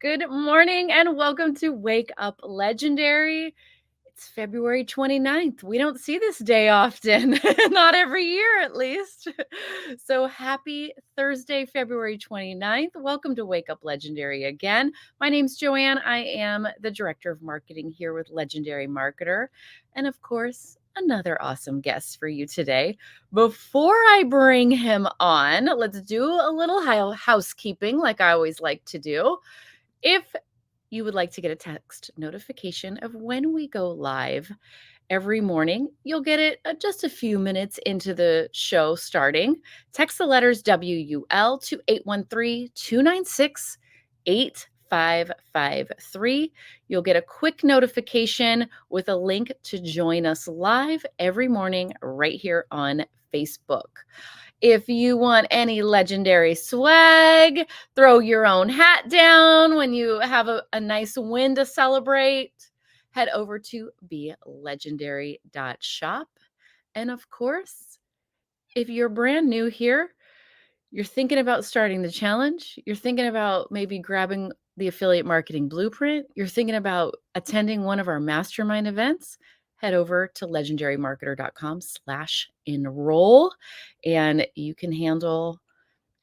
Good morning and welcome to Wake Up Legendary. It's February 29th. We don't see this day often, not every year at least. So happy Thursday, February 29th. Welcome to Wake Up Legendary again. My name's Joanne. I am the Director of Marketing here with Legendary Marketer. And of course, another awesome guest for you today. Before I bring him on, let's do a little housekeeping like I always like to do. If you would like to get a text notification of when we go live every morning, you'll get it just a few minutes into the show starting. Text the letters WUL to 813-296-8553. You'll get a quick notification with a link to join us live every morning right here on Facebook. If you want any legendary swag, throw your own hat down when you have a nice win to celebrate, head over to belegendary.shop. And of course, if you're brand new here, you're thinking about starting the challenge, you're thinking about maybe grabbing the affiliate marketing blueprint, you're thinking about attending one of our mastermind events, head over to legendarymarketer.com/enroll, and you can handle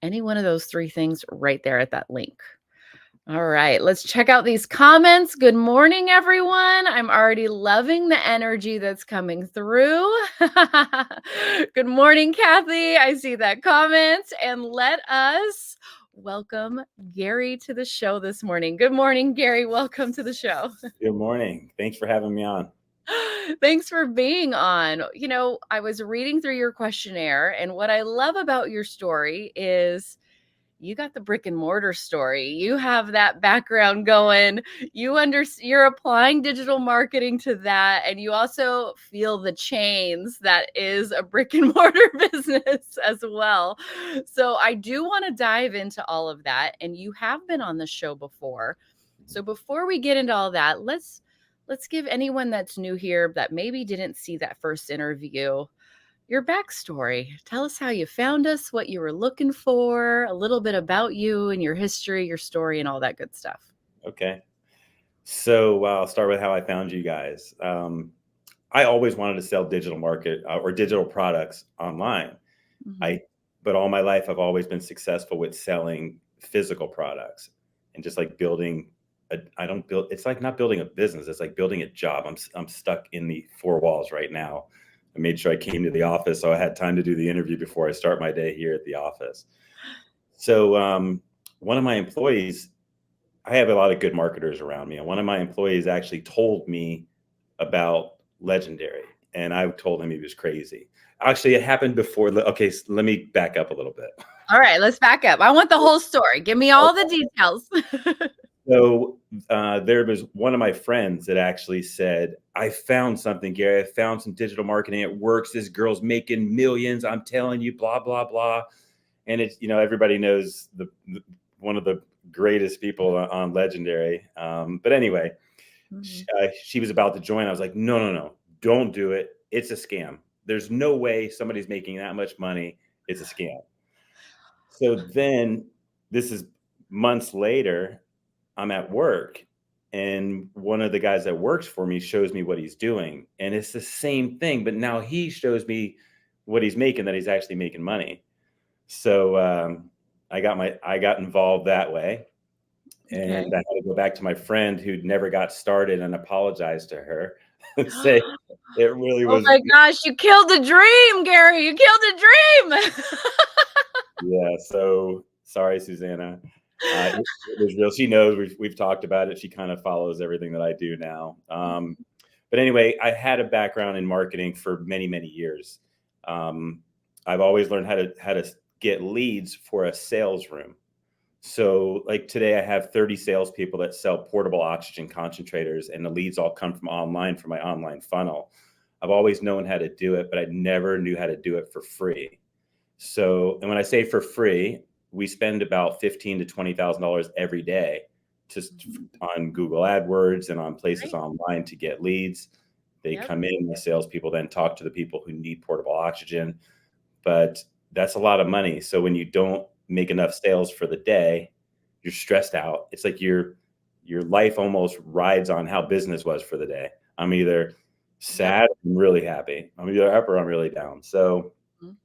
any one of those three things right there at that link. All right, let's check out these comments. Good morning, everyone. I'm already loving the energy that's coming through. Good morning, Kathy. I see that comment. And let us welcome Gary to the show this morning. Good morning, Gary. Welcome to the show. Good morning. Thanks for having me on. Thanks for being on. You know, I was reading through your questionnaire, and what I love about your story is you got the brick and mortar story. You have that background going. You're applying digital marketing to that, and you also feel the chains that is a brick and mortar business as well. So I do want to dive into all of that, and you have been on the show before. So before we get into all that, let's give anyone that's new here that maybe didn't see that first interview your backstory. Tell us how you found us, what you were looking for, a little bit about you and your history, your story, and all that good stuff. Okay. So I'll start with how I found you guys. I always wanted to sell digital market or digital products online. Mm-hmm. But all my life, I've always been successful with selling physical products and just like it's like not building a business. It's like building a job. I'm stuck in the four walls right now. I made sure I came to the office so I had time to do the interview before I start my day here at the office. So one of my employees, I have a lot of good marketers around me, and one of my employees actually told me about Legendary, and I told him he was crazy. Actually, it happened before. Okay, so let me back up a little bit. All right, let's back up. I want the whole story. Give me all the details. So there was one of my friends that actually said, I found something, Gary. I found some digital marketing. It works. This girl's making millions. I'm telling you, blah, blah, blah. And it's, everybody knows one of the greatest people on Legendary. But anyway, she was about to join. I was like, no, don't do it. It's a scam. There's no way somebody's making that much money. It's a scam. So then this is months later. I'm at work and one of the guys that works for me shows me what he's doing. And it's the same thing, but now he shows me what he's making, that he's actually making money. So I got involved that way. And I had to go back to my friend who'd never got started and apologize to her and say it really was. Oh my gosh, you killed the dream, Gary. You killed the dream. Yeah. So sorry, Susanna. It was real. She knows we've talked about it. She kind of follows everything that I do now. But anyway, I had a background in marketing for many, many years. I've always learned how to get leads for a sales room. So like today I have 30 salespeople that sell portable oxygen concentrators, and the leads all come from online, from my online funnel. I've always known how to do it, but I never knew how to do it for free. So, and when I say for free, we spend about $15,000 to $20,000 every day just on Google AdWords and on places online to get leads. They come in, the salespeople then talk to the people who need portable oxygen, but that's a lot of money. So when you don't make enough sales for the day, you're stressed out. It's like you're your life almost rides on how business was for the day. I'm either Yep. sad, I'm really happy. I'm either up or I'm really down. So Mhm.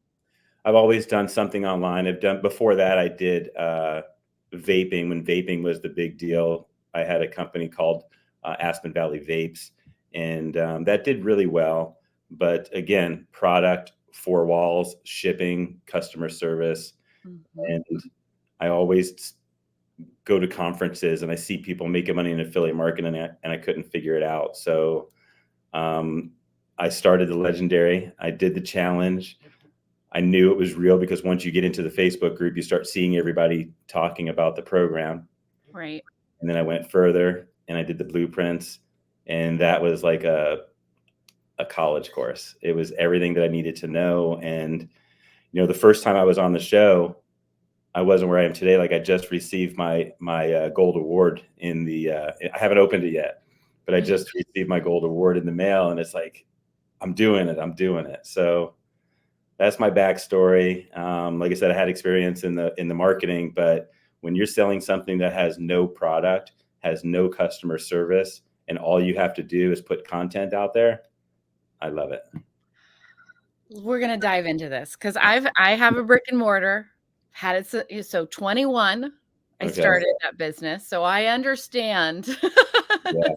I've always done something online. I've done before that. I did vaping when vaping was the big deal. I had a company called Aspen Valley Vapes, and that did really well. But again, product, four walls, shipping, customer service, Mhm. and I always go to conferences and I see people making money in affiliate marketing, and I couldn't figure it out. So um, I started the Legendary. I did the challenge. I knew it was real because once you get into the Facebook group, you start seeing everybody talking about the program. Right. And then I went further and I did the blueprints. And that was like a college course. It was everything that I needed to know. And, the first time I was on the show, I wasn't where I am today. Like I just received my gold award in the, I haven't opened it yet, but I just received my gold award in the mail. And it's like, I'm doing it. I'm doing it. So that's my backstory. Like I said, I had experience in the marketing, but when you're selling something that has no product, has no customer service, and all you have to do is put content out there, I love it. We're gonna dive into this because I have a brick and mortar, had it so 21, I Okay. started that business, so I understand. Yeah.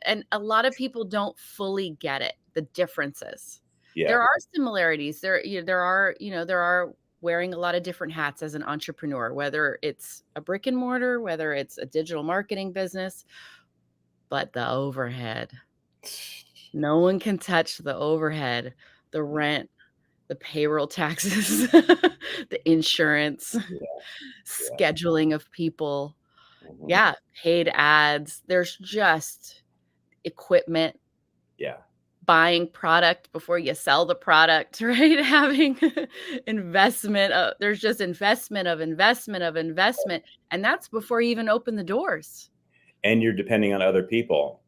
And a lot of people don't fully get it, the differences. Yeah. There are similarities. There are wearing a lot of different hats as an entrepreneur, whether it's a brick and mortar, whether it's a digital marketing business, but the overhead. No one can touch the overhead, the rent, the payroll taxes, the insurance, Yeah. Yeah. scheduling of people. Mhm. Yeah, paid ads. There's just equipment, Yeah. buying product before you sell the product, right? Having investment. There's just investment of investment of investment. And that's before you even open the doors. And you're depending on other people.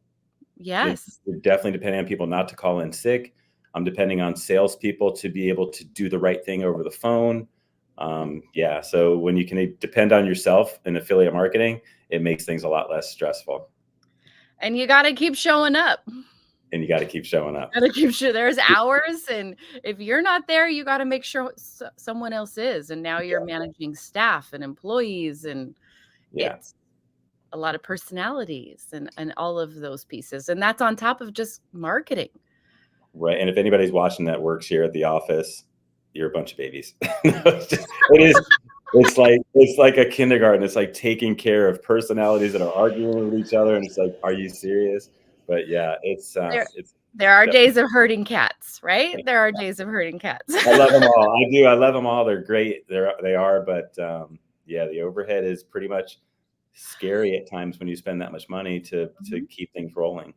Yes. You're definitely depending on people not to call in sick. I'm depending on salespeople to be able to do the right thing over the phone. Yeah. So when you can depend on yourself in affiliate marketing, it makes things a lot less stressful. And you got to keep showing up. And you got to keep showing up. Gotta keep sure there's hours, and if you're not there, you gotta make sure someone else is, and now you're managing staff and employees, and Yeah. it's a lot of personalities and all of those pieces, and that's on top of just marketing. Right. And if anybody's watching that works here at the office, you're a bunch of babies. No, it is. It's like a kindergarten. It's like taking care of personalities that are arguing with each other, and it's like, are you serious? But yeah, There it's. there are days of herding cats, right? There are days of herding cats. I love them all. I do. I love them all. They're great. They are. But yeah, the overhead is pretty much scary at times when you spend that much money to Mhm. keep things rolling.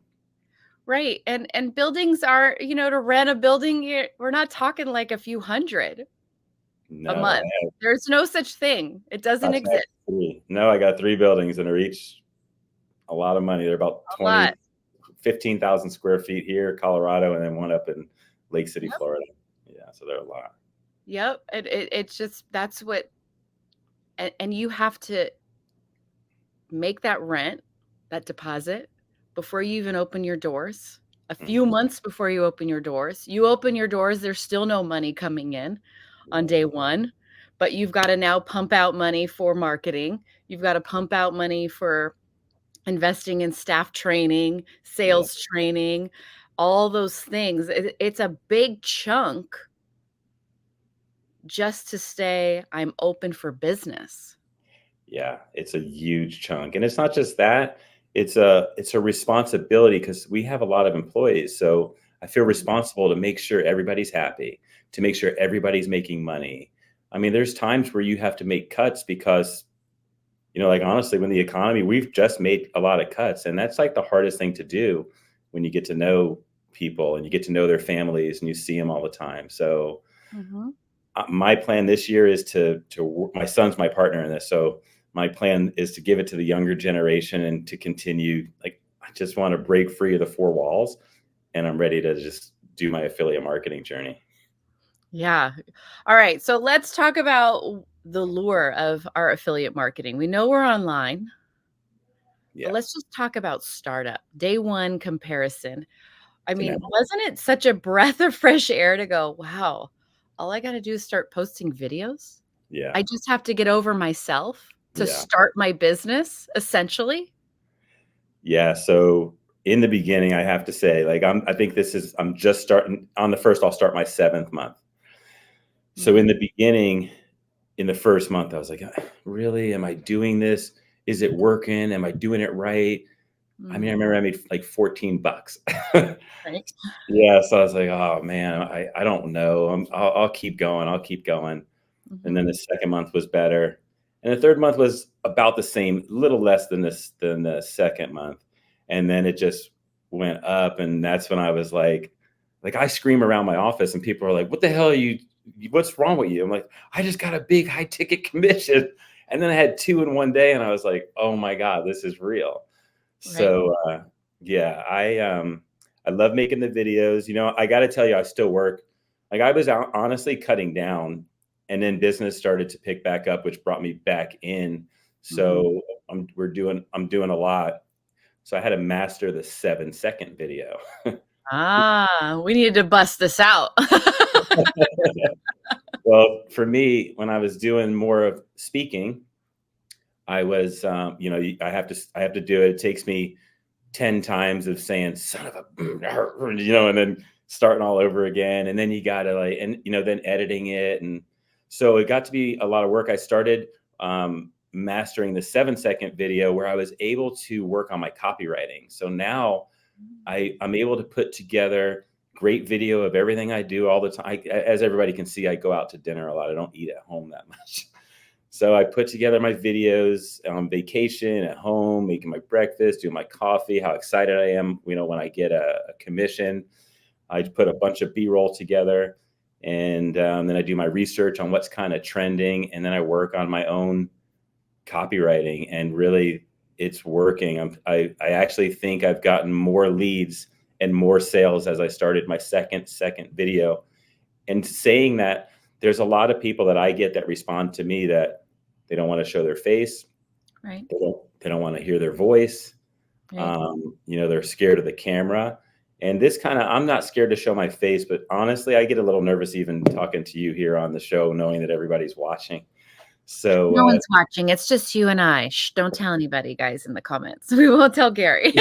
Right, and buildings are, to rent a building, we're not talking like a few hundred a No, month. There's no such thing. It I doesn't have exist. three. No, I got three buildings and they're each a lot of money. They're about A lot. 15,000 square feet here, Colorado, and then one up in Lake City, Yep. Florida. Yeah, so they're a lot. Yep, it's just that's what and you have to make that rent, that deposit, before you even open your doors. A few Mhm. months before you open your doors. You open your doors, there's still no money coming in on day 1, but you've gotta now pump out money for marketing. You've gotta pump out money for investing in staff training, Yeah, sales training, all those things. It's a big chunk just to stay, "I'm open for business." yeah, it's a huge chunk, and it's not just that. It's a responsibility because we have a lot of employees, so I feel Mhm, responsible to make sure everybody's happy, to make sure everybody's making money. I mean, there's times where you have to make cuts because like honestly, when the economy, we've just made a lot of cuts, and that's like the hardest thing to do when you get to know people and you get to know their families and you see them all the time. So mhm. my plan this year is my son's my partner in this, so my plan is to give it to the younger generation and to continue. Like I just want to break free of the four walls, and I'm ready to just do my affiliate marketing journey. Yeah. All right, so let's talk about the lure of our affiliate marketing. We know we're online. But Yeah. let's just talk about startup. Day one comparison. I And mean, then, wasn't it such a breath of fresh air to go, wow, all I got to do is start posting videos? yeah. I just have to get over myself to Yeah. start my business, essentially. Yeah. So in the beginning, I have to say, like, I think I'm just starting on the first, I'll start my 7th month. So in Mhm, the beginning, in the first month, I was like, really, am I doing this? Is it working? Am I doing it right? I mean, I mhm, remember I made like 14 bucks. right. Yeah. So I was like, oh man, I don't know. I'll keep going. I'll keep going. And then Mhm, the second month was better. And the third month was about the same, little less than the second month. And then it just went up. And that's when I was like I scream around my office and people are like, what the hell are you, what's wrong with you? I'm like, I just got a big high ticket commission. And then I had 2 in one day and I was like, oh my God, this is real. right. So yeah, I love making the videos. You know, I got to tell you, I still work. Like I was honestly cutting down, and then business started to pick back up, which brought me back in. Mhm. So I'm doing a lot. So I had to master the 7-second video. Ah, we needed to bust this out. Well, for me, when I was doing more of speaking, I was, you know, I have to do it. It takes me 10 times of saying son of a you know, and then starting all over again, and then you gotta like, and you know, then editing it, and so it got to be a lot of work. I started mastering the 7-second video where I was able to work on my copywriting. So now I'm able to put together great video of everything I do all the time. As everybody can see, I go out to dinner a lot. I don't eat at home that much. So I put together my videos on vacation, at home, making my breakfast, doing my coffee, how excited I am, you know, when I get a commission. I put a bunch of B-roll together, and then I do my research on what's kind of trending, and then I work on my own copywriting, and really it's working. I actually think I've gotten more leads and more sales as I started my second video. And saying that, there's a lot of people that I get that respond to me that they don't want to show their face. Right, They don't want to hear their voice. right. You know, they're scared of the camera. And this kind of, I'm not scared to show my face, but honestly, I get a little nervous even talking to you here on the show, knowing that everybody's watching. So, No one's watching, it's just you and I. Shh, don't tell anybody, guys, in the comments. We won't tell Gary.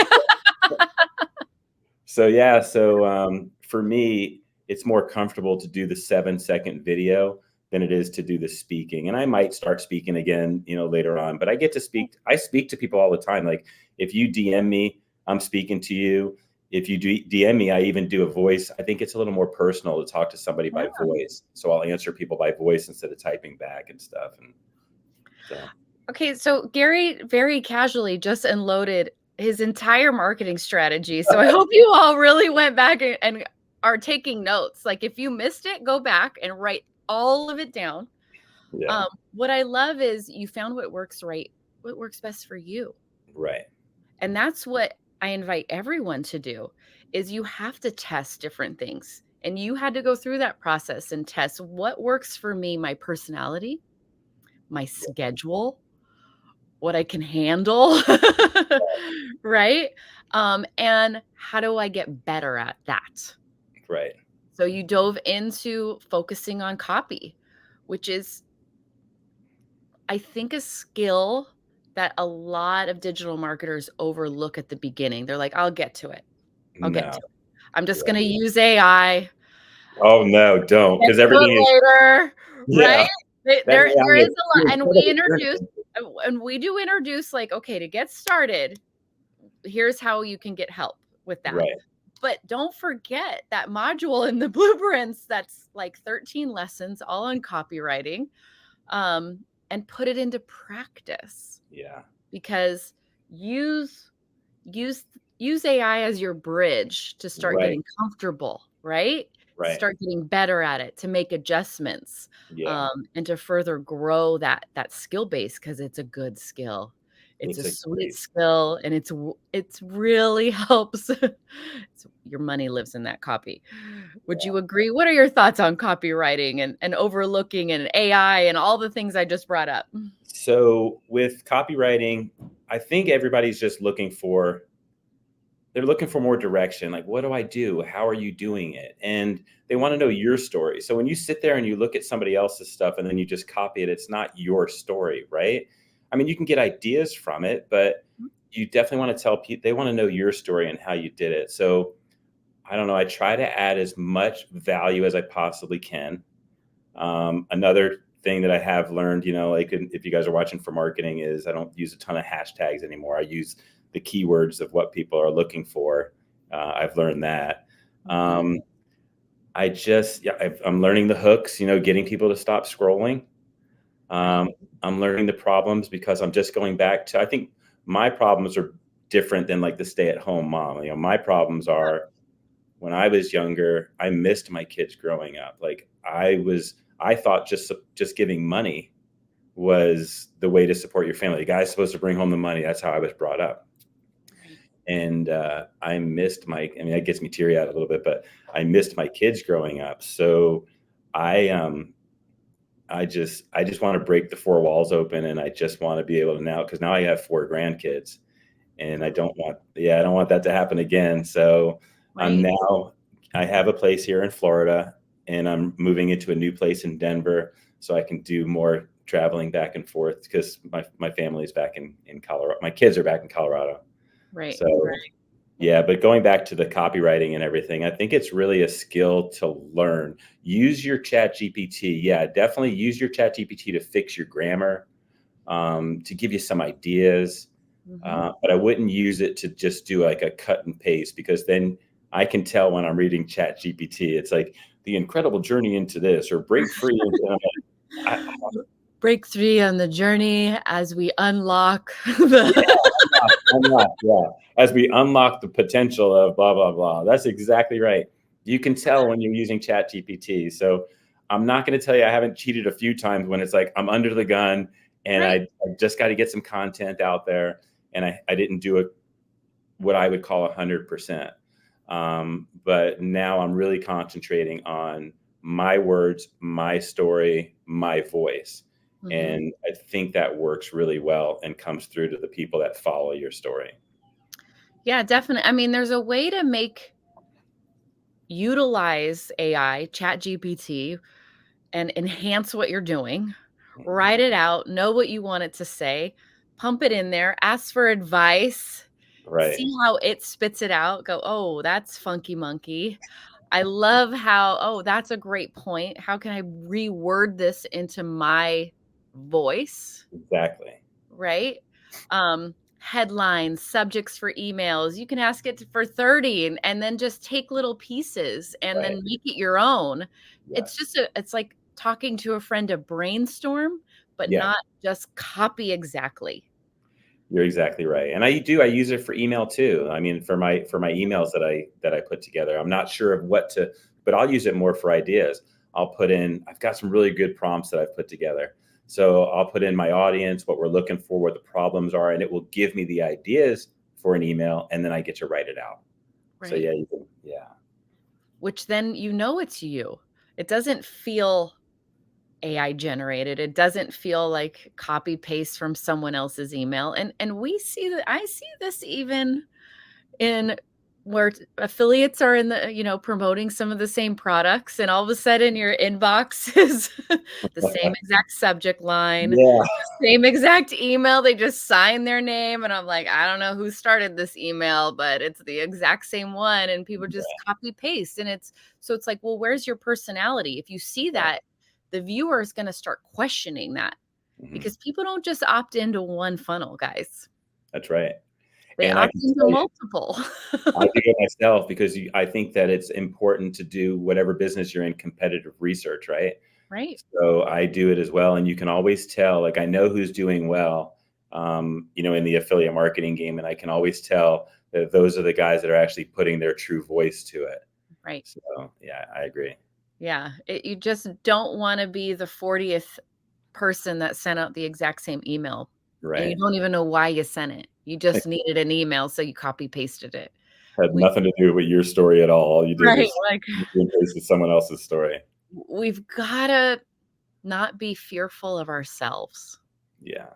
so yeah, so for me, it's more comfortable to do the 7-second video than it is to do the speaking. And I might start speaking again, you know, later on, but I get to speak. I speak to people all the time. Like if you DM me, I'm speaking to you. If you DM me, I even do a voice. I think it's a little more personal to talk to somebody by Yeah. voice. So I'll answer people by voice instead of typing back and stuff. And so, Okay, so Gary very casually just unloaded his entire marketing strategy. So I hope you all really went back and are taking notes. Like if you missed it, go back and write all of it down. yeah, What I love is you found what works best for you. right, And that's what I invite everyone to do is you have to test different things. And you had to go through that process and test what works for me, my personality, my schedule, what I can handle, right? And how do I get better at that? right, So you dove into focusing on copy, which is, I think, a skill that a lot of digital marketers overlook at the beginning. They're like, I'll get to it. I'll get no, to it. I'm just right. going to use AI. Oh no, don't, Get because to it everything is, later, right? yeah. That There AI is is a lot, and we incredible. introduce, and we do introduce, like, okay, to get started, here's how you can get help with that. Right. But don't forget that module in the blueprints that's like 13 lessons all on copywriting, um, and put it into practice Yeah. because use use use AI as your bridge to start Right. getting comfortable, right? To Right. start getting better at it, to make adjustments, Yeah. and to further grow that skill base because it's a good skill. It's a It's a sweet great, skill, and it's really helps. Your money lives in that copy. Would you yeah. agree? What are your thoughts on copywriting and overlooking and AI and all the things I just brought up? So with copywriting, I think everybody's just they're looking for more direction. Like, what do I do? How are you doing it? And they want to know your story. So when you sit there and you look at somebody else's stuff and then you just copy it, it's not your story, right? I mean, you can get ideas from it, but you definitely want to tell people, they want to know your story and how you did it. So I don't know. I try to add as much value as I possibly can. Another thing that I have learned, like if you guys are watching for marketing, is I don't use a ton of hashtags anymore. I use the keywords of what people are looking for. I've learned that. Mhm. I'm learning the hooks, getting people to stop scrolling. Right. I'm learning the problems because I'm just going back to, I think my problems are different than like the stay-at-home mom. My problems are, when I was younger, I missed my kids growing up. Like I thought just giving money was the way to support your family. The guy's supposed to bring home the money. That's how I was brought up. Right. And I missed that gets me teary eyed a little bit, but I missed my kids growing up. So I, I just want to break the four walls open, and I just want to be able to because now I have 4 grandkids, and I don't want that to happen again. So Right. I have a place here in Florida, and I'm moving into a new place in Denver so I can do more traveling back and forth because my family is back in Colorado. My kids are back in Colorado. Right. So yeah, but going back to the copywriting and everything, I think it's really a skill to learn. Use your chat GPT. Yeah, definitely use your chat GPT to fix your grammar, to give you some ideas. Mhm. But I wouldn't use it to just do like a cut and paste, because then I can tell when I'm reading chat GPT, it's like the incredible journey into this or break free. I, Break free on the journey as we unlock yeah, the unlock. Yeah. As we unlock the potential of blah, blah, blah. That's exactly right. You can tell when you're using chat GPT. So I'm not going to tell you I haven't cheated a few times when it's like I'm under the gun and Right. I just got to get some content out there. And I didn't do it what I would call 100%. But now I'm really concentrating on my words, my story, my voice. Mhm. And I think that works really well and comes through to the people that follow your story. Yeah, definitely. I mean, there's a way to utilize AI, Chat GPT, and enhance what you're doing. Mhm. Write it out, know what you want it to say, pump it in there, ask for advice, Right. see how it spits it out, go, "Oh, that's funky monkey. I love how oh, that's a great point. How can I reword this into my voice?" Exactly. Right? Headlines, subjects for emails, you can ask it for 30 and then just take little pieces and Right. then make it your own. Yes. It's like talking to a friend to brainstorm, but Yeah. not just copy exactly. You're exactly right. And I use it for email too. I mean, for my emails that I put together. I'm not sure of what to, but I'll use it more for ideas. I've got some really good prompts that I've put together. So I'll put in my audience, what we're looking for, what the problems are, and it will give me the ideas for an email, and then I get to write it out. So Right. yeah, yeah, Which then you know it's you. It doesn't feel AI generated. It doesn't feel like copy paste from someone else's email. And we see that I see this even in where affiliates are in the promoting some of the same products, and all of a sudden your inbox is the same exact subject line, yeah, same exact email. They just sign their name, and I'm like, I don't know who started this email, but it's the exact same one, and people just copy paste. And it's like, well, where's your personality? If you see right. that, the viewer is going to start questioning that, Mhm. because people don't just opt into one funnel, guys. That's right. They And I opt can into tell you, multiple. I do it myself because I think that it's important to do whatever business you're in competitive research, right? Right. So I do it as well, and you can always tell. Like I know who's doing well, in the affiliate marketing game, and I can always tell that those are the guys that are actually putting their true voice to it. Right. So yeah, I agree. Yeah. You just don't want to be the 40th person that sent out the exact same email, and you Right. don't even know why you sent it. You It just needed an email, so you copy pasted it. had We nothing to do with your story at all. All you did right, was like copy and pasted someone else's story. we've gotta not be fearful of ourselves. Yeah.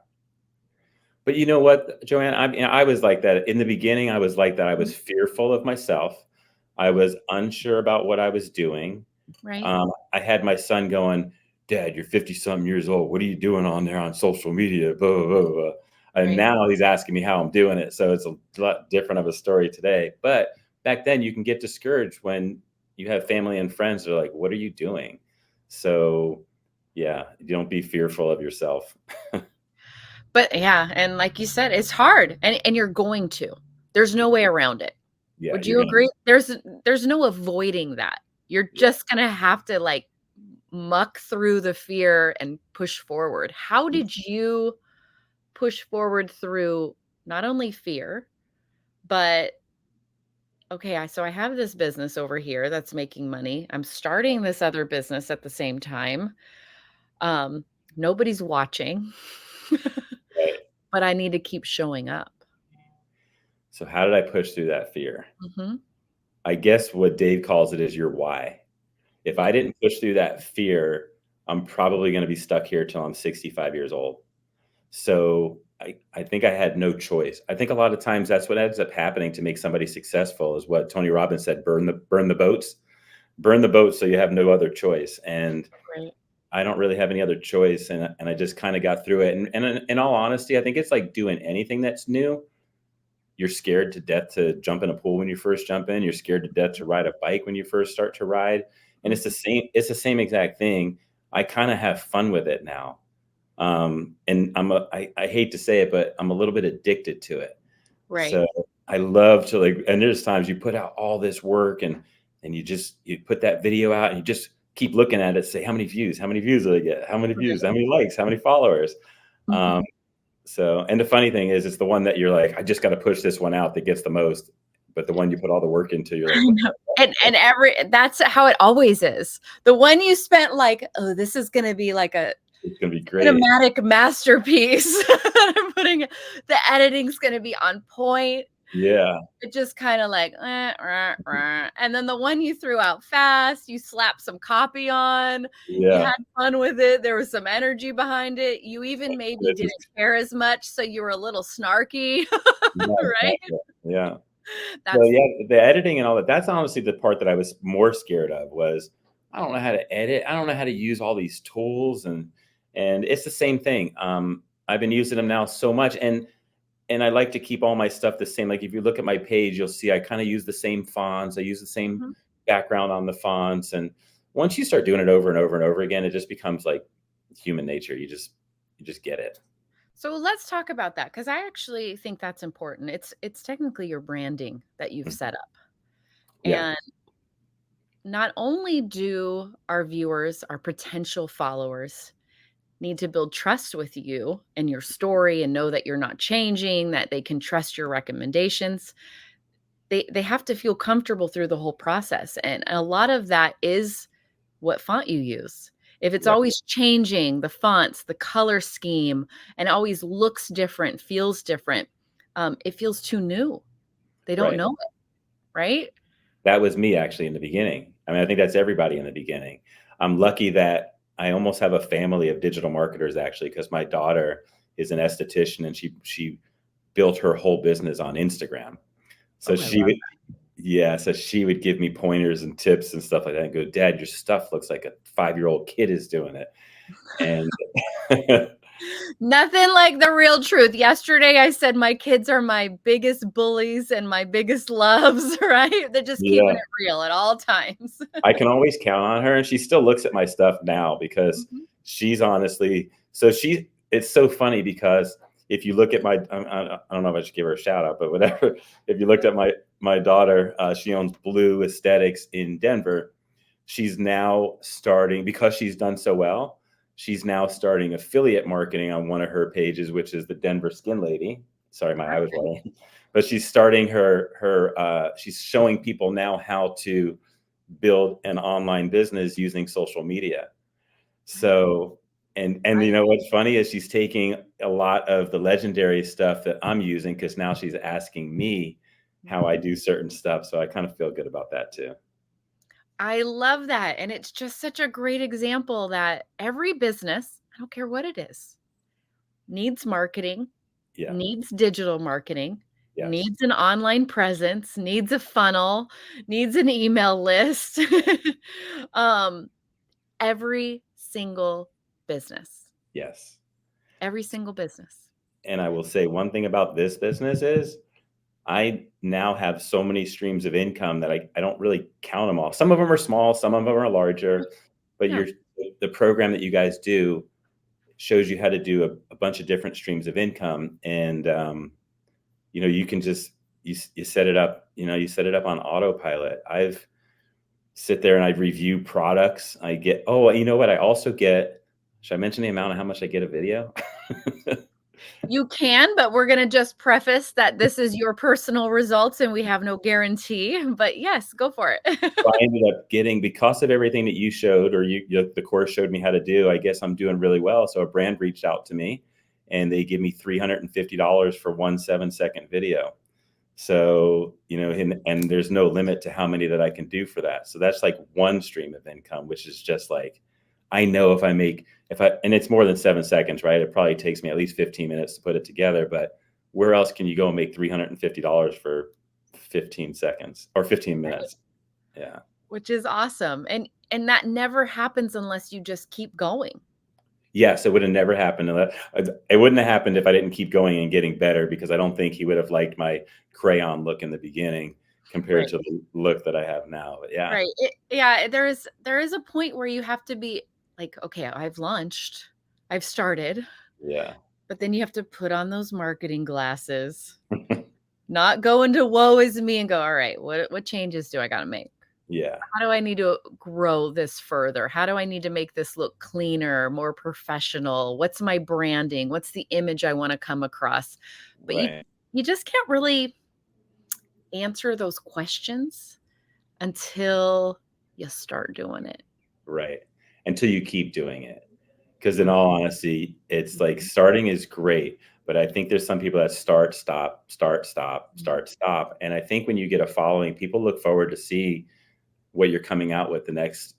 But you know what, Joanne? I was like that in the beginning. I was like that. I Mhm. was fearful of myself. I was unsure about what I was doing. Right, I had my son going, "Dad, you're 50 something years old. What are you doing on there on social media?" Blah, blah, blah, blah. And right. now he's asking me how I'm doing it. So it's a lot different of a story today. But back then, you can get discouraged when you have family and friends that are like, "What are you doing?" So, yeah, don't be fearful of yourself. But yeah, and like you said, it's hard and you're going to. There's no way around it. Yeah, Would you're you gonna. agree? There's no avoiding that. You're Yeah. just gonna have to like muck through the fear and push forward. How did you push forward through not only fear, but okay, so I have this business over here that's making money. I'm starting this other business at the same time. Um, Nobody's watching, Right. but I need to keep showing up. So how did I push through that fear? Mhm. I guess what Dave calls it is your why. If I Yeah. didn't push through that fear, I'm probably going to be stuck here till I'm 65 years old. So I think I had no choice. I think a lot of times that's what ends up happening to make somebody successful is what Tony Robbins said, burn the boats so you have no other choice. And Right. I don't really have any other choice. And I just kind of got through it. And in all honesty, I think it's like doing anything that's new. You're scared to death to jump in a pool when you first jump in. You're scared to death to ride a bike when you first start to ride. And Mhm. it's the same exact thing. I kind of have fun with it now. And I hate to say it, but I'm a little bit addicted to it. Right. So I love to like, and there's times you put out all this work and you put that video out and you just keep looking at it, say, how many views did I get? How many views? How Right. many likes? How many followers? Um, Mhm. so, and the funny thing is, it's the one that you're like, I just got to push this one out that gets the most. But the one you put all the work into, you're I like, what know. the And every that's how it always is. The one you spent like, "Oh, this is gonna be like a it's going to be great. cinematic masterpiece." I'm putting the editing's gonna be on point. Yeah. It just kinda like, rah, rah. And then the one you threw out fast, you slapped some copy on, you Yeah. had fun with it, there was some energy behind it, you even maybe This is, didn't care as much, so you were a little snarky, yeah, right? exactly. Yeah. So That's yeah, the editing and all that, that's honestly the part that I was more scared of was I don't know how to edit. I don't know how to use all these tools and it's the same thing. I've been using them now so much and I like to keep all my stuff the same. Like if you look at my page, you'll see I kind of use the same fonts. I use the same mhm. background on the fonts. And once you start doing it over and over and over again, it just becomes like human nature. You just get it. So let's talk about that because I actually think that's important. It's technically your branding that you've Mhm. set up. Yeah. And not only do our viewers, our potential followers need to build trust with you and your story and know that you're not changing, that they can trust your recommendations. They have to feel comfortable through the whole process. And a lot of that is what font you use. If it's Right. always changing the fonts, the color scheme, and always looks different, feels different, it feels too new. They don't Right. know it, right? That was me actually in the beginning. I mean, I think that's everybody in the beginning. I'm lucky that I almost have a family of digital marketers actually, because my daughter is an esthetician and she built her whole business on Instagram. So Oh, I she love would, yeah, so she would give me pointers and tips and stuff like that and go, Dad, your stuff looks like a 5-year-old kid is doing it. And nothing like the real truth. Yesterday, I said my kids are my biggest bullies and my biggest loves, right? They're just keeping yeah, it real at all times. I can always count on her, and she still looks at my stuff now because Mhm. she's honestly so she. It's so funny because if you look at I don't know if I should give her a shout out, but whatever. If you looked at my daughter, she owns Blue Aesthetics in Denver. She's now starting because she's done so well. She's now starting affiliate marketing on one of her pages, which is the Denver Skin Lady. Sorry, my eye was Perfect. watering. But she's starting she's showing people now how to build an online business using social media. Right. So, and I you know what's funny is she's taking a lot of the legendary stuff that I'm using because now she's asking me how I Mhm. do certain stuff. So I kind of feel good about that too. I love that, and it's just such a great example that every business, I don't care what it is, needs marketing, Yeah. needs digital marketing, Yes. needs an online presence, needs a funnel, needs an email list. um, every single business, Yes. every single business. And I will say one thing about this business is I now have so many streams of income that I don't really count them all. Some of them are small, some of them are larger, but Yeah. the program that you guys do shows you how to do a bunch of different streams of income. And, you can just, you set it up, you set it up on autopilot. I've sit there and I review products. I get, oh, you know what? I also get, should I mention the amount of how much I get a video? You can, but we're gonna just preface that this is your personal results and we have no guarantee, but yes, go for it. So I ended up getting, because of everything that you showed, or the course showed me how to do, I guess I'm doing really well. So a brand reached out to me and they give me $350 for 1 7-second video. So, and there's no limit to how many that I can do for that. So that's like one stream of income, which is just like, I know and it's more than 7 seconds, right? It probably takes me at least 15 minutes to put it together, but where else can you go and make $350 for 15 seconds or 15 Right. minutes? Yeah. Which is awesome, and that never happens unless you just keep going. Yes, it would have never happened. It wouldn't have happened if I didn't keep going and getting better, because I don't think he would have liked my crayon look in the beginning compared Right, to the look that I have now. But yeah, right. Yeah, there is a point where you have to be like, "Okay, I've launched, I've started," yeah, but then you have to put on those marketing glasses, not go into "woe is me" and go, "Alright, what changes do I gotta make? yeah, How do I need to grow this further? How do I need to make this look cleaner, more professional? What's my branding? What's the image I wanna come across?" But right, you just can't really answer those questions until you start doing it. right. Until you keep doing it. Because in Mhm, all honesty, it's like mhm, starting is great, but I think there's some people that start, stop, start, stop, mhm, start, stop. And I think when you get a following, people look forward to see what you're coming out with the next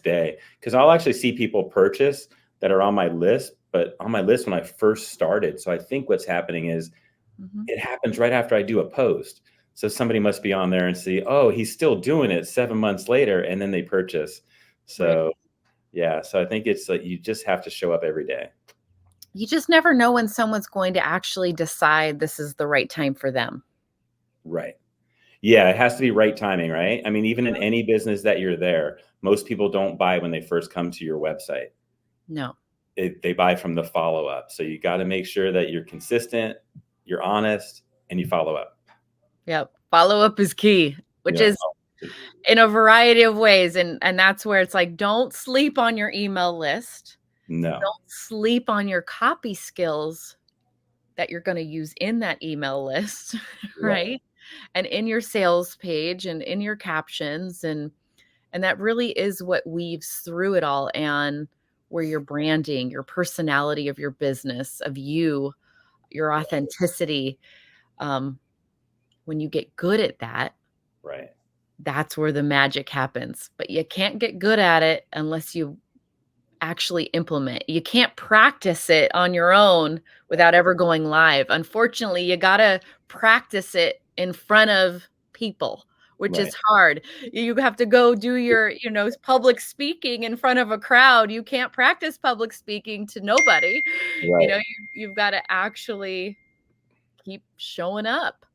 day. Because I'll actually see people purchase that are on my list, but on my list when I first started. So I think what's happening is mhm. it happens right after I do a post. So somebody must be on there and see, oh, he's still doing it 7 months later, and then they purchase. Right. So yeah, so I think it's like you just have to show up every day. You just never know when someone's going to actually decide this is the right time for them. Right. Yeah, it has to be right timing, right? I mean, even in Yep. any business that you're there, most people don't buy when they first come to your website. No. They buy from the follow up. So you got to make sure that you're consistent, you're honest, and you follow up. Yep. Follow-up is key, which Yeah. is in a variety of ways, and that's where it's like, don't sleep on your email list. No. Don't sleep on your copy skills that you're gonna use in that email list, Right. right? And in your sales page and in your captions, and that really is what weaves through it all, and where your branding, your personality of your business, of you, your authenticity, um, when you get good at that, Right. that's where the magic happens. But you can't get good at it unless you actually implement. You can't practice it on your own without ever going live. Unfortunately, you gotta practice it in front of people, which is Right. hard. You have to go do your, public speaking in front of a crowd. You can't practice public speaking to nobody. Right. You've gotta actually keep showing up.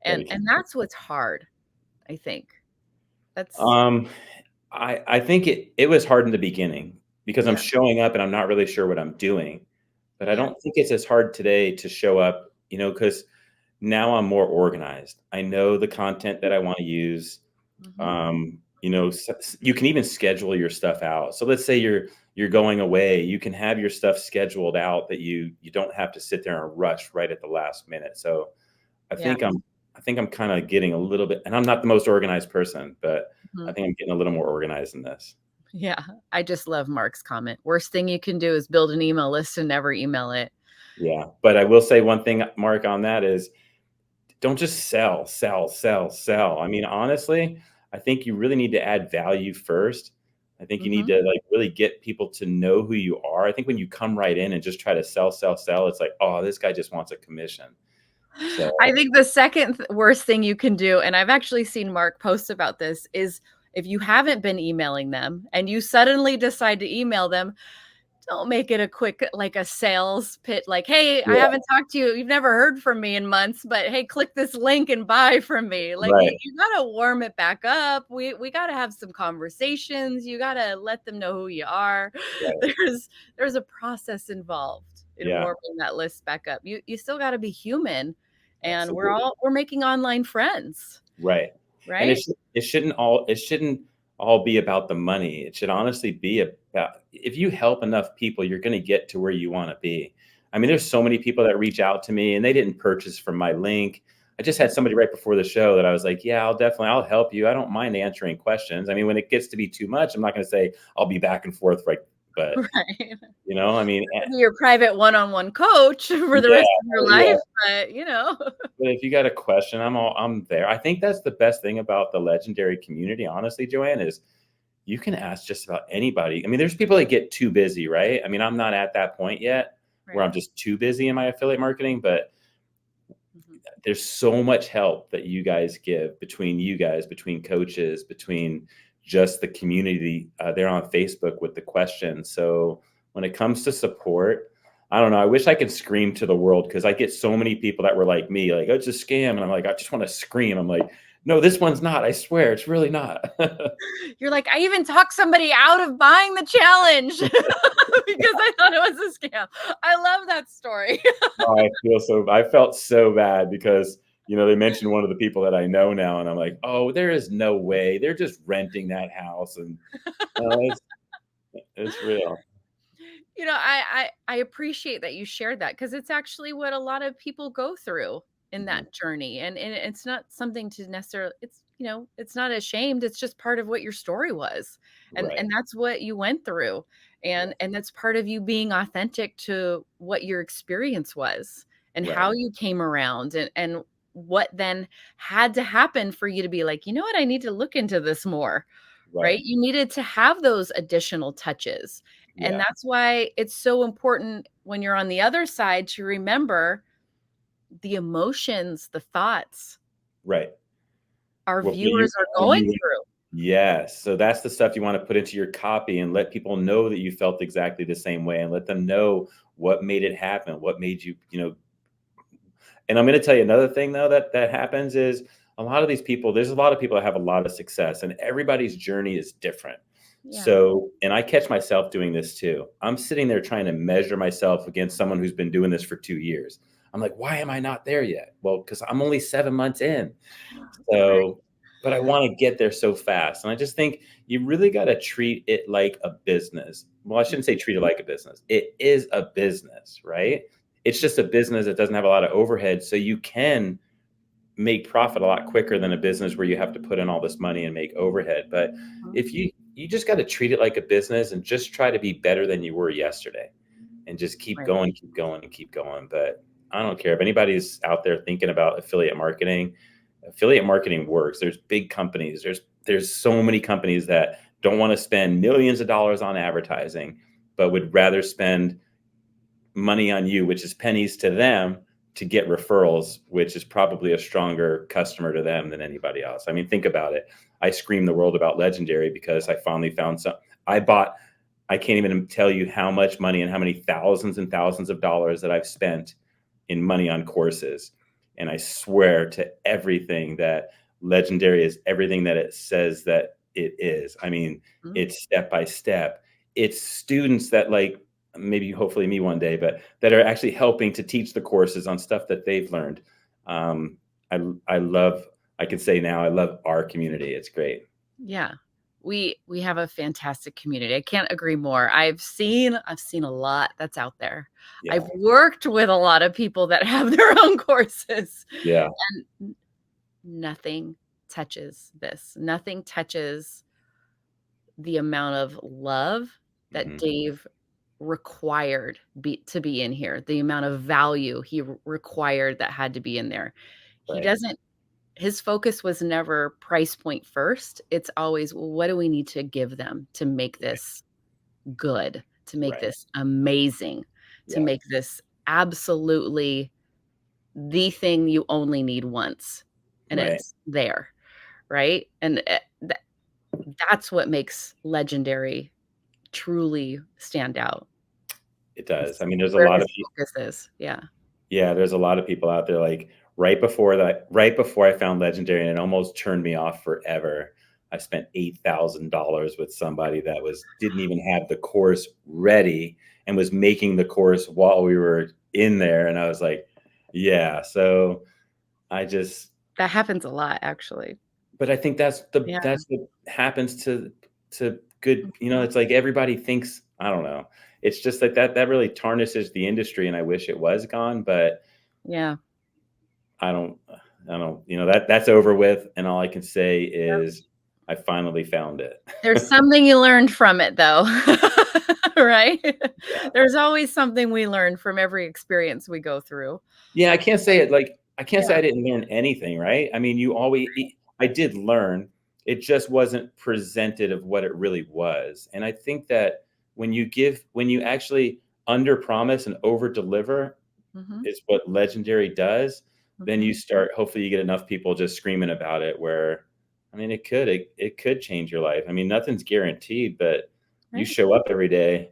Got And to keep. and that's what's hard, I think. That's Um, I think it was hard in the beginning because I'm yeah, showing up and I'm not really sure what I'm doing. But I yeah. don't think it's as hard today to show up, because now I'm more organized. I know the content that I want to use. Mhm. You can even schedule your stuff out. So let's say you're going away, you can have your stuff scheduled out that you don't have to sit there and rush right at the last minute. So I Yeah. think I'm I think I'm kind of getting a little bit, and I'm not the most organized person, but I Mhm. think I'm getting a little more organized in this. Yeah, I just love Mark's comment. Worst thing you can do is build an email list and never email it. Yeah. But I will say one thing, Mark, on that is don't just sell, sell, sell, sell. I mean, honestly, I think you really need to add value first. I think you need Mhm. to like really get people to know who you are. I think when you come right in and just try to sell, sell, sell, it's like, oh, this guy just wants a commission. So I think the second worst thing you can do, and I've actually seen Mark post about this, is if you haven't been emailing them and you suddenly decide to email them, don't make it a quick, like a sales pit, like, "Hey, I yeah, haven't talked to you. You've never heard from me in months, but hey, click this link and buy from me." Like, right, you gotta warm it back up. We gotta have some conversations. You gotta let them know who you are. right, There's a process involved in yeah, warming that list back up. You still gotta be human, and absolutely. we're making online friends, Right. And right? it shouldn't all be about the money. It should honestly be about if you help enough people, you're going to get to where you want to be. I mean, there's so many people that reach out to me and they didn't purchase from my link. I just had Mhm. somebody right before the show that I was like, "Yeah, I'll help you. I don't mind answering questions." I mean, when it gets to be too much, I'm not going to say I'll be back and forth, right? But Right. I mean, Be your private one-on-one coach for the yeah, rest of your yeah. life, but. But if you got a question, I'm there. I think that's the best thing about the legendary community, honestly, Joanne, is you can ask just about anybody. I mean, there's people that get too busy, right? I mean, I'm not at that point yet where Right. I'm just too busy in my affiliate marketing, but Mhm. there's so much help that you guys give between you guys, between coaches, between just the community there on Facebook with the questions. So when it comes to support, I don't know. I wish I could scream to the world because I get so many people that were like me, like, oh, it's a scam. And I'm like, I just want to scream. I'm like, no, this one's not. I swear, it's really not. You're like, "I even talked somebody out of buying the challenge because I thought it was a scam." I love that story. Oh, I felt so bad because, they mentioned one of the people that I know now, and I'm like, "Oh, there is no way. They're just renting that house." And, it's real. I appreciate that you shared that because it's actually what a lot of people go through in Mhm. that journey, and it's not something to necessarily it's not ashamed, it's just part of what your story was, Right. and that's what you went through, Yeah. and that's part of you being authentic to what your experience was, and Right. how you came around, and what then had to happen for you to be like, "You know what? I need to look into this more." Right. Right? You needed to have those additional touches. And Yeah. that's why it's so important when you're on the other side to remember the emotions, the thoughts Right. our What made you viewers are how going you through. Yes. So that's the stuff you wanna put into your copy and let people know that you felt exactly the same way and let them know what made it happen, what made you. And I'm going to tell you another thing though that happens is a lot of these people. There's a lot of people that have a lot of success, and everybody's journey is different. Yeah. So, and I catch myself doing this too. I'm sitting there trying to measure myself against someone who's been doing this for 2 years. I'm like, why am I not there yet? Well, because I'm only 7 months in. Right. So, but I want to get there so fast. And I just think you really got to treat it like a business. Well, I shouldn't say treat it like a business. It is a business, right? It's just a business that doesn't have a lot of overhead. So you can make profit a lot quicker than a business where you have to put in all this money and make overhead. But Mhm. if you just got to treat it like a business and just try to be better than you were yesterday and just Right. keep going and keep going. But I don't care if anybody's out there thinking about affiliate marketing. Affiliate marketing works. There's big companies. There's so many companies that don't want to spend millions of dollars on advertising, but would rather spend money on you, which is pennies to them, to get referrals, which is probably a stronger customer to them than anybody else. I mean, think about it. I scream the world about Legendary because I finally found some. I bought. I can't even tell you how much money and how many thousands and thousands of dollars that I've spent in money on courses. And I swear to everything that Legendary is everything that it says that it is. I mean, Mhm. it's step by step. It's students that like maybe hopefully me one day, but that are actually helping to teach the courses on stuff that they've learned. Um, I love. I can say now I love our community. It's great. Yeah. We have a fantastic community. I can't agree more. I've seen a lot that's out there. I've Yeah. worked with a lot of people that have their own courses, Yeah. and nothing touches this. Nothing touches the amount of love that Hmm. Dave required to be in here, the amount of value he required that had to be in there. He Right. doesn't his focus was never price point first. It's always, well, what do we need to give them to make this good, to make Right. this amazing, to Yeah. make this absolutely the thing you only need once, and Right. it's there, right? And that's what makes legendary truly stand out. It does. It's I mean, there's a where lot his of people. focus is. Yeah. Yeah, there's a lot of people out there, like, right before I found Legendary, and it almost turned me off forever. I spent $8,000 with somebody that didn't even have the course ready and was making the course while we were in there, and I was like, yeah, so I just That happens a lot, actually. but I think Yeah. that's what happens to good, it's like everybody thinks, I don't know. It's just like that really tarnishes the industry, and I wish it was gone, but Yeah. I don't I don't, that's over with, and all I can say is I finally found it. There's something you learned from it, though, right? Yeah. There's always something we learn from every experience we go through. Yeah, I can't say it like I can't say Yeah. I didn't learn anything, right? I mean, I did learn. It just wasn't presented of what it really was. And I think that when you actually under promise and over deliver Mhm, is what Legendary does, then mhm. you start hopefully you get enough people just screaming about it where I mean it could change your life. I mean, nothing's guaranteed, but you Right. show up every day.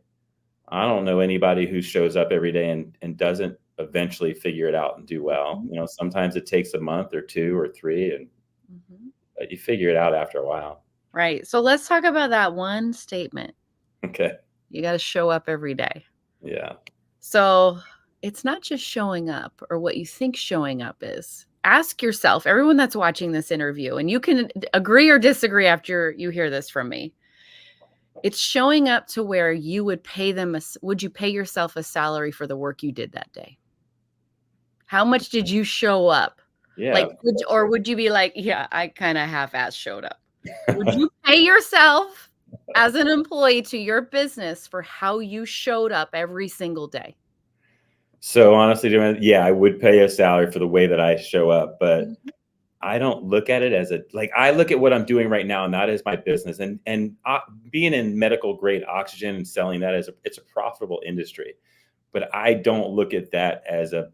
I don't know anybody who shows up every day and doesn't eventually figure it out and do well. Mhm, Sometimes it takes a month or 2 or 3, and mhm. but you figure it out after a while. Right. So let's talk about that one statement. Okay. You gotta show up every day. Yeah. So, it's not just showing up or what you think showing up is. Ask yourself, everyone that's watching this interview, and you can agree or disagree after you hear this from me. It's showing up to where you would pay them would you pay yourself a salary for the work you did that day? How much did you show up? Yeah, Like, of course. or would you be like, "Yeah, I kinda half-ass showed up." Would you pay yourself as an employee to your business for how you showed up every single day? So, honestly, yeah, I would pay a salary for the way that I show up, but Mhm. I don't look at it as a like, I look at what I'm doing right now, not as my business, and being in medical grade oxygen and selling that it's a profitable industry, but I don't look at that as a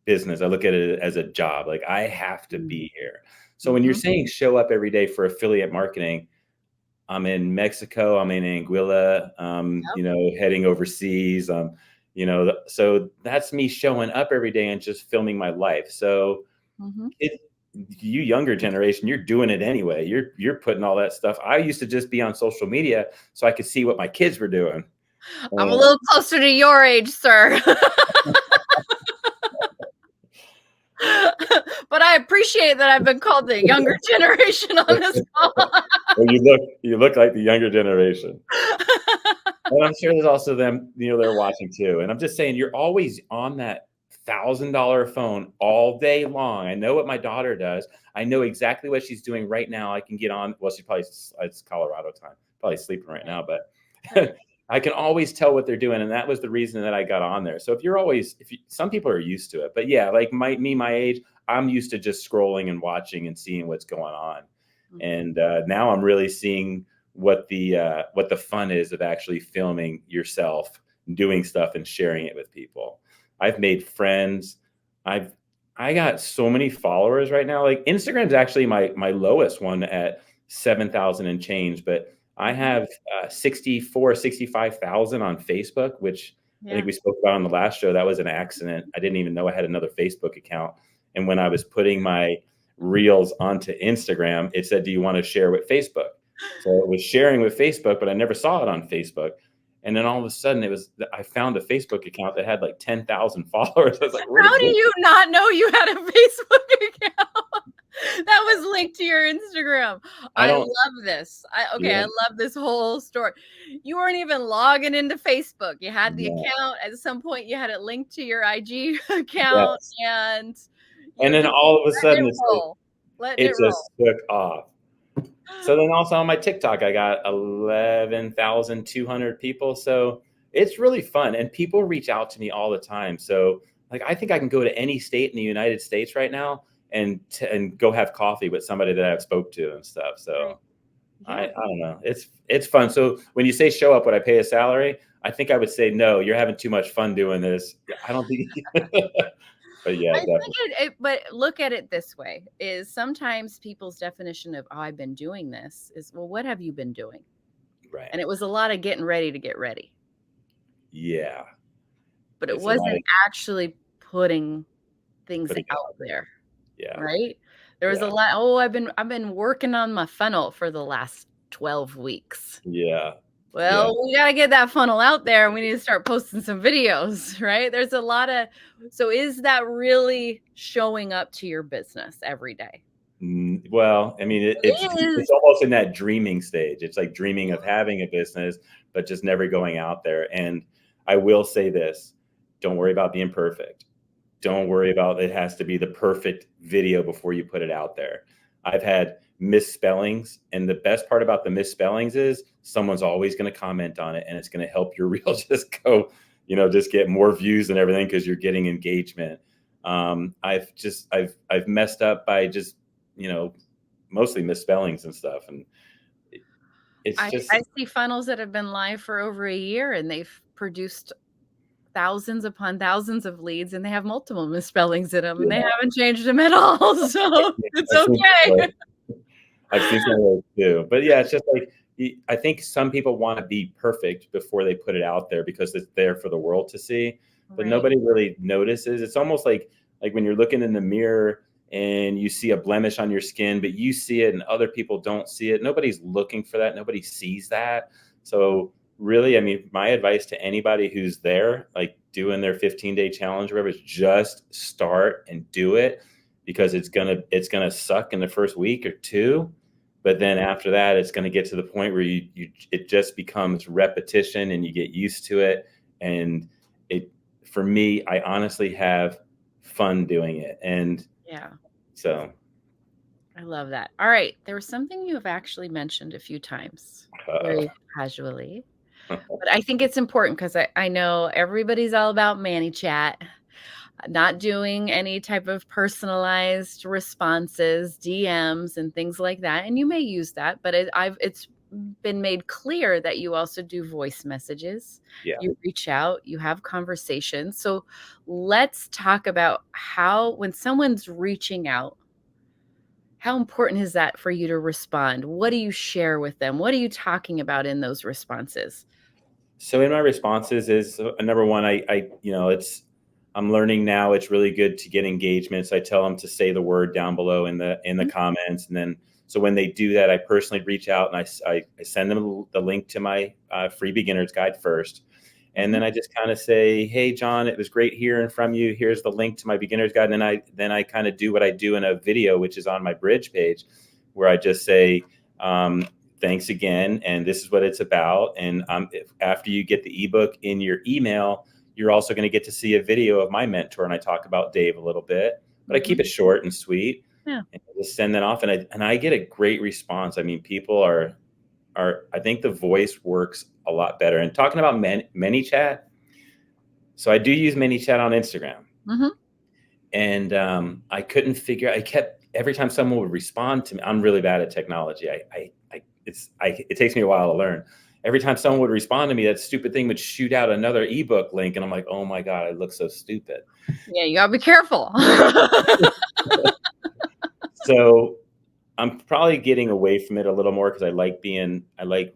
business. I look at it as a job. Like, I have to Mm. be here. So when you're Mhm. saying show up every day for affiliate marketing, I'm in Mexico, I'm in Anguilla, Yep. heading overseas. So that's me showing up every day and just filming my life. So Mhm. it, you younger generation, you're doing it anyway. You're putting all that stuff. I used to just be on social media so I could see what my kids were doing. I'm a Uh, little closer to your age, sir. But I appreciate that I've been called the younger generation on this call. well, you look like the younger generation. And I'm sure there's also them, they're watching too. And I'm just saying, you're always on that $1,000 phone all day long. I know what my daughter does. I know exactly what she's doing right now. I can get on. Well, it's Colorado time, probably sleeping right Right, now, but right. I can always tell what they're doing. And that was the reason that I got on there. So some people are used to it, but yeah, like my age, I'm used to just scrolling and watching and seeing what's going on. Mhm. And now I'm really seeing what the fun is of actually filming yourself doing stuff and sharing it with people. I've made friends. I've I got so many followers right now. Like, Instagram's actually my lowest one at 7,000 and change, but I Mhm. have 65,000 on Facebook, which I think Yeah. we spoke about on the last show. That was an accident. I didn't even know I had another Facebook account. And when I was putting my reels onto Instagram, it said, "Do you want to share with Facebook?" So it was sharing with Facebook, but I never saw it on Facebook. And then all of a sudden, I found a Facebook account that had like 10,000 followers. I was like, "Where How did do this?" you not know you had a Facebook account that was linked to your Instagram? I I don't. love this. I Yeah, love this whole story. You weren't even logging into Facebook. You had the yeah, account. At some point, you had it linked to your IG account, yes. and And you're then just all of a letting sudden, it roll, letting it it roll. just took off. So then also on my TikTok, I got 11,200 people. So it's really fun. And people reach out to me all the time. So, like, I think I can go to any state in the United States right now and go have coffee with somebody that I've spoke to and stuff. So Right. I Yeah. don't know. It's fun. So when you say show up, would I pay a salary? I think I would say no. You're having too much fun doing this. I don't think. But yeah, I definitely. think but look at it this way, is sometimes people's definition of, "Oh, I've been doing this," is, "Well, what have you been doing?" Right. And it was a lot of getting ready to get ready, Yeah. but it It's a lot wasn't of actually putting things putting it out out there. there, Yeah. right? There was a Yeah. lot, "Oh, I've been working on my funnel for the last 12 weeks." Yeah. Yeah. Well, we gotta get that funnel out there, and we need to start posting some videos, right? There's a lot of so is that really showing up to your business every day? Well, I mean, It is. it's almost in that dreaming stage. It's like dreaming of having a business, but just never going out there. And I will say this: don't worry about being perfect. Don't worry about it has to be the perfect video before you put it out there. I've had misspellings, and the best part about the misspellings is someone's always going to comment on it, and it's going to help your reel just go, just get more views and everything because you're getting engagement. I've messed up by just mostly misspellings and stuff, and it's I just see funnels that have been live for over a year, and they've produced thousands upon thousands of leads, and they have multiple misspellings in them, and they yeah. haven't changed them at all, so it's I've seen some of okay. those. I've seen some of those too. But yeah, it's just like I think some people want to be perfect before they put it out there because it's there for the world to see. But Right. nobody really notices. It's almost like when you're looking in the mirror and you see a blemish on your skin, but you see it and other people don't see it. Nobody's looking for that. Nobody sees that. So really, I mean, my advice to anybody who's there, like doing their 15-day challenge or whatever, is just start and do it because it's gonna suck in the first week or two, but then after that it's going to get to the point where it just becomes repetition and you get used to it. And it for me, I honestly have fun doing it. And Yeah, so I love that. Alright, there was something you have actually mentioned a few times, uh, very casually, but I think it's important 'cause I know everybody's all about ManyChat. Not doing any type of personalized responses, DMs, and things like that, and you may use that, but it's been made clear that you also do voice messages. yeah. You reach out, you have conversations. So let's talk about how when someone's reaching out, how important is that for you to respond? What do you share with them? What are you talking about in those responses? So in my responses is number one, it's I'm learning now it's really good to get engagements. I tell them to say the word down below in the Mhm, comments, and then so when they do that, I personally reach out and I send them the link to my free beginner's guide first, and mhm. then I just kind of say, hey John, it was great hearing from you. Here's the link to my beginner's guide, and then I kind of do what I do in a video, which is on my bridge page, where I just say. Thanks again, and this is what it's about. And after you get the ebook in your email, you're also going to get to see a video of my mentor, and I talk about Dave a little bit, but I keep Mhm. it short and sweet, Yeah. and I just send that off, and I get a great response. I mean, people are I think the voice works a lot better. And talking about ManyChat, so I do use ManyChat on Instagram, Mhm. and I couldn't figure. I kept every time someone would respond to me. I'm really bad at technology. It takes me a while to learn. Every time someone would respond to me, that stupid thing would shoot out another ebook link, and I'm like, oh my god, I look so stupid. Yeah, you gotta be careful. So I'm probably getting away from it a little more because I like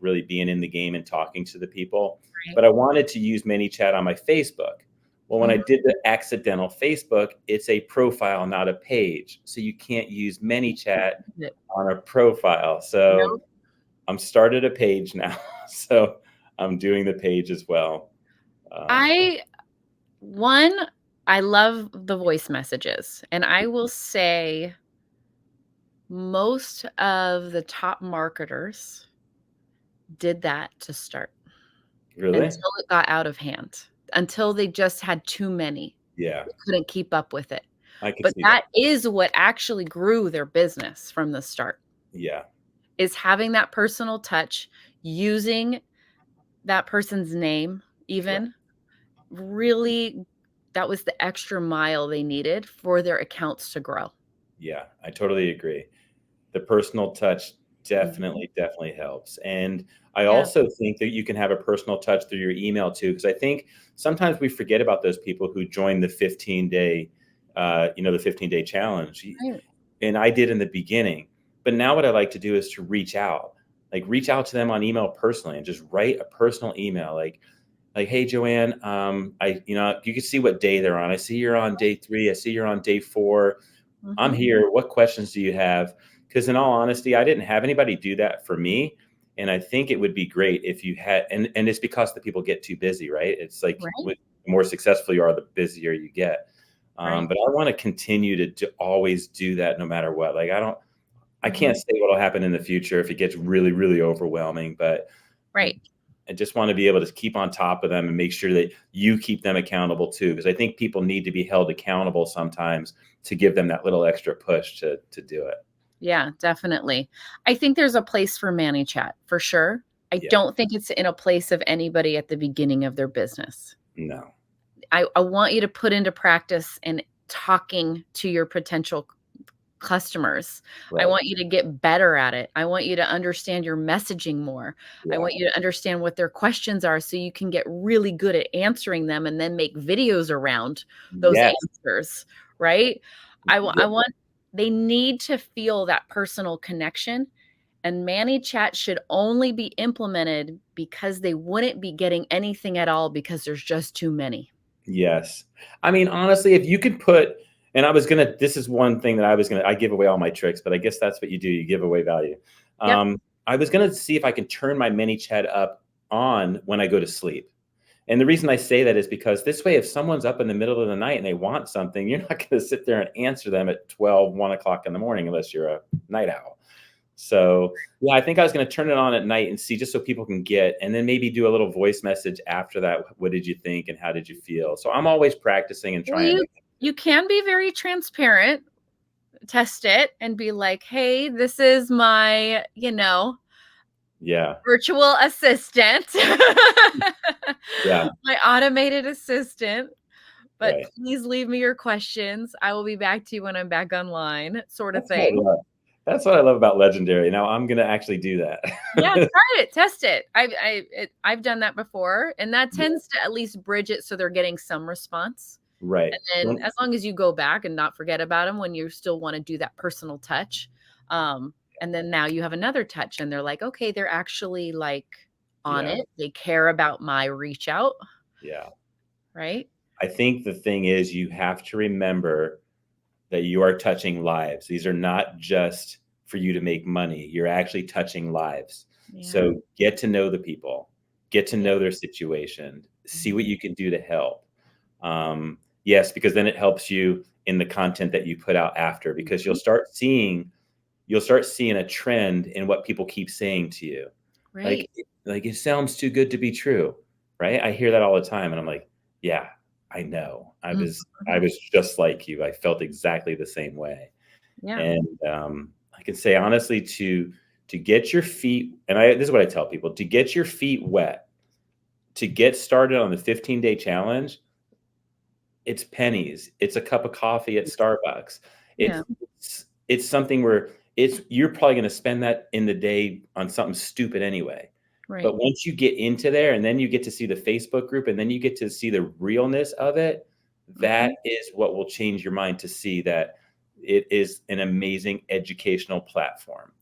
really being in the game and talking to the people. Right. But I wanted to use ManyChat on my Facebook. Well, when I Mhm. did the accidental Facebook, it's a profile, not a page. So you can't use ManyChat on a profile. So Nope. I'm started a page now. So I'm doing the page as well. Um, I one, I love the voice messages, and I will say most of the top marketers did that to start really? until it got out of hand, until they just had too many. Yeah, They couldn't keep up with it. I could But see that. that is what actually grew their business from the start, Yeah, is having that personal touch, using that person's name right. even, really that was the extra mile they needed for their accounts to grow. Yeah, I totally agree. The personal touch Mhm. definitely helps. And I Yeah, also think that you can have a personal touch through your email too, because I think sometimes we forget about those people who join the 15-day, the 15-day challenge. right. And I did in the beginning. But now what I like to do is to reach out to them on email personally and just write a personal email like, hey Joanne, you can see what day they're on. I see you're on day 3. I see you're on day 4. I'm Mhm. here. What questions do you have? Because in all honesty, I didn't have anybody do that for me. And I think it would be great if you had, and it's because the people get too busy, right? It's like Right, the more successful you are, the busier you get. right. But I want to continue to always do that no matter what. I Mhm. can't say what'll happen in the future if it gets really, really overwhelming, but Right. I just want to be able to keep on top of them and make sure that you keep them accountable too. Because I think people need to be held accountable sometimes to give them that little extra push to do it. Yeah, definitely. I think there's a place for Manny Chat for sure. I Yeah. don't think it's in a place of anybody at the beginning of their business. No. I want you to put into practice and talking to your potential customers. I Right. want you to get better at it. I want you to understand your messaging more. I Yeah. want you to understand what their questions are so you can get really good at answering them and then make videos around those Yes. answers, right? I Yep. want they need to feel that personal connection, and Manny Chat should only be implemented because they wouldn't be getting anything at all because there's just too many. Yes. I mean, honestly, if you could put, and this is one thing that I give away all my tricks, but I guess that's what you do. You give away value. Yep. I was going to see if I can turn my mini chat up on when I go to sleep. And the reason I say that is because this way, if someone's up in the middle of the night and they want something, you're not going to sit there and answer them at 12, 1 o'clock in the morning, unless you're a night owl. So yeah, I think I was going to turn it on at night and see just so people can get, and then maybe do a little voice message after that. What did you think and how did you feel? So I'm always practicing and Well, trying to, you can be very transparent, test it and be like, "Hey, this is my, yeah, virtual assistant, yeah, my automated assistant, but right. please leave me your questions. I will be back to you when I'm back online," sort of That's what I thing. love. That's what I love about Legendary. Now I'm going to actually do Yeah, that. try it, test it. I've done that before, and that Yeah, tends to at least bridge it so they're getting some response. right. And then as long as you go back and not forget about them when you still wanna do that personal touch, and then now you have another touch and they're like, "Okay, they're actually, like, on Yeah, it. They care about my reach out," yeah. right? I think the thing is you have to remember that you are touching lives. These are not just for you to make money. You're actually touching lives. Yeah, So get to know the people, get to yeah. know their situation, see what Mhm, you can do to help. Yes, because then it helps you in the content that you put out after, because mhm. you'll start seeing a trend in what people keep saying to you. Right. Like it sounds too good to be true, right? I hear that all the time and I'm like, yeah, I know. I Mhm. was just like you. I felt exactly the same way. Yeah. And I can say honestly to get your feet, and I this is what I tell people, to get your feet wet, to get started on the 15-day challenge, it's pennies. It's a cup of coffee at Starbucks. Yeah, It's something where you're probably going to spend that in the day on something stupid anyway. right. But once you get into there and then you get to see the Facebook group and then you get to see the realness of it, that Mhm. is what will change your mind to see that it is an amazing educational platform.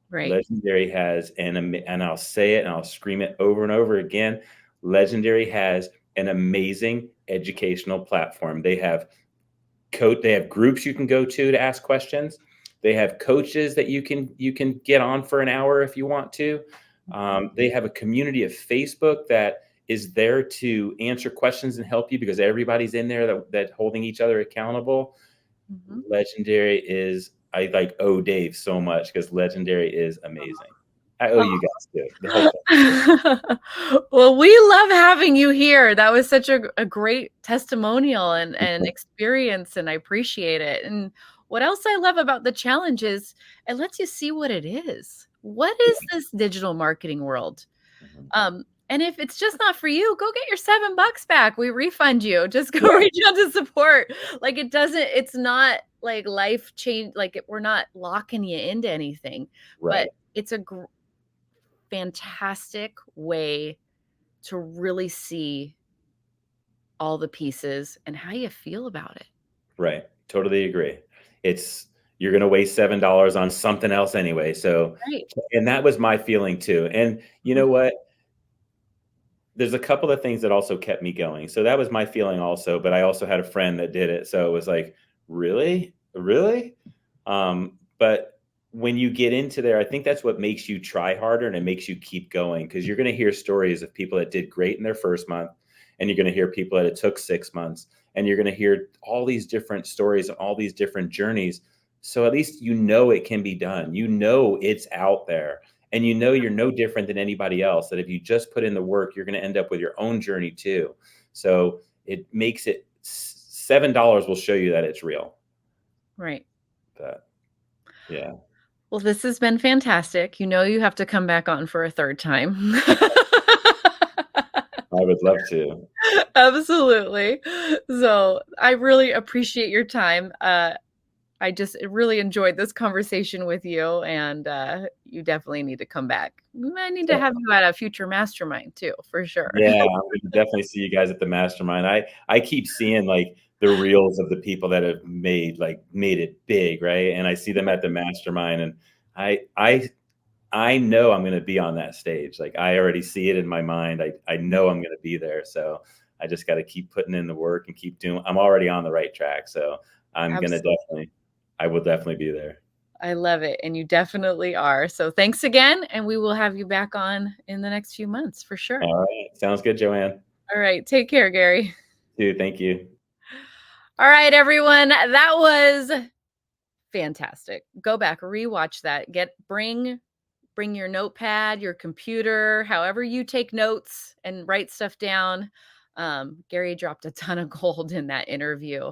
Right. Legendary has and I'll say it and I'll scream it over and over again. Legendary has an amazing educational platform. They have groups you can go to ask questions. They have coaches that you can get on for an hour if you want to. Mhm, They have a community of Facebook that is there to answer questions and help you because everybody's in there that holding each other accountable. mhm. Legendary is I like owe Dave so much because Legendary is amazing. I owe you guys too, the whole family. Well, we love having you here. That was such a great testimonial and experience, and I appreciate it. And what else I love about the challenge is it lets you see what it is. What is Yeah. this digital marketing world? Mhm. And if it's just not for you, go get your $7 back. We refund you. Just go Yeah. reach out to support. Like it's not like life change. Like we're not locking you into anything, but Right. it's a fantastic way to really see all the pieces and how you feel about it. Right. Totally agree. It's you're gonna waste $7 on something else anyway. So, Right. and that was my feeling too. And you Mm. know what? There's a couple of things that also kept me going. So that was my feeling also, but I also had a friend that did it. So it was like, really? Really? But when you get into there, I think that's what makes you try harder and it makes you keep going because you're going to hear stories of people that did great in their first month, and you're going to hear people that it took 6 months, and you're going to hear all these different stories and all these different journeys. So at least you know it can be done. You know it's out there. And you know you're no different than anybody else, that if you just put in the work, you're going to end up with your own journey too. So it makes it $7 will show you that it's real. Right. But yeah, Well, this has been fantastic. You know you have to come back on for a third time. I would love to. Absolutely. So, I really appreciate your time. I just really enjoyed this conversation with you, and, you definitely need to come back. I need to So, have you at a future mastermind too, for sure. yeah, I'm going to definitely see you guys at the mastermind. I keep seeing like the reels of the people that have made it big, right? And I see them at the mastermind, and I I I know I'm going to be on that stage. Like I already see it in my mind. I know I'm going to be there. So I just got to keep putting in the work and keep doing. I'm already on the right track. So I'm going to Absolutely. definitely, I will definitely be there. I love it, and you definitely are. So, thanks again, and we will have you back on in the next few months for sure. All right. Sounds good, Joanne. All right, take care, Gary. Dude, thank you. All right, everyone, that was fantastic. Go back, rewatch that. Bring your notepad, your computer, however you take notes and write stuff down. Gary dropped a ton of gold in that interview,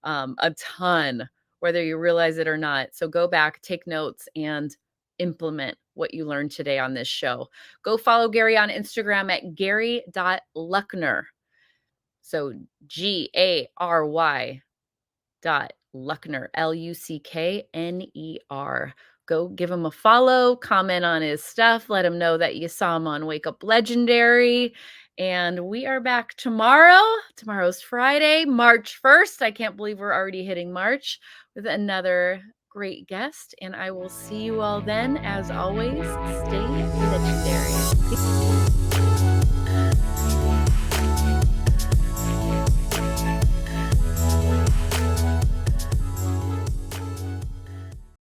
a ton, whether you realize it or not. So go back, take notes, and implement what you learned today on this show. Go follow Gary on Instagram at gary.luckner. So Gary.Luckner, Luckner. Go give him a follow, comment on his stuff, let him know that you saw him on Wake Up Legendary. And we are back tomorrow. Tomorrow's Friday, March 1st. I can't believe we're already hitting March with another great guest. And I will see you all then. As always, stay legendary. Peace.